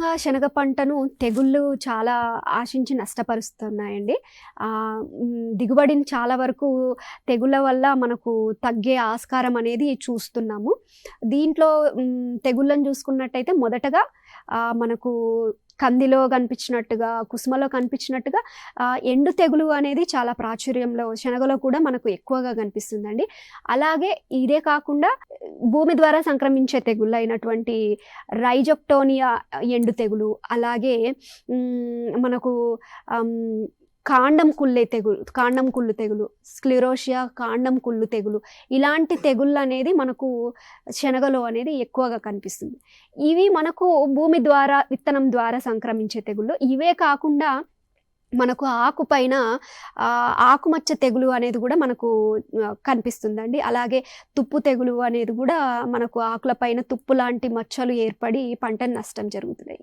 ముఖ్యంగా శనగ పంటను తెగుళ్ళు చాలా ఆశించి నష్టపరుస్తున్నాయండి. దిగుబడిని చాలా వరకు తెగుళ్ళ వల్ల మనకు తగ్గే ఆస్కారం అనేది చూస్తున్నాము. దీంట్లో తెగుళ్ళను చూసుకున్నట్టయితే మొదటగా మనకు కందిలో కనిపించినట్టుగా, కుసుమలో కనిపించినట్టుగా ఎండు తెగులు అనేది చాలా ప్రాచుర్యంలో శనగలో కూడా మనకు ఎక్కువగా కనిపిస్తుందండి. అలాగే ఇదే కాకుండా భూమి ద్వారా సంక్రమించే తెగుళ్ళు అయినటువంటి రైజోక్టోనియా ఎండు తెగులు, అలాగే మనకు కాండం కుళ్ళు తెగులు, స్క్లిరోషియా కాండం కుళ్ళు తెగులు, ఇలాంటి తెగుళ్ళు అనేది మనకు శనగలో అనేది ఎక్కువగా కనిపిస్తుంది. ఇవి మనకు భూమి ద్వారా విత్తనం ద్వారా సంక్రమించే తెగుళ్ళు. ఇవే కాకుండా మనకు ఆకుపైన ఆకుమచ్చ తెగులు అనేది కూడా మనకు కనిపిస్తుందండి. అలాగే తుప్పు తెగులు అనేది కూడా మనకు ఆకుల పైన తుప్పు లాంటి మచ్చలు ఏర్పడి పంటను నష్టం జరుగుతున్నాయి.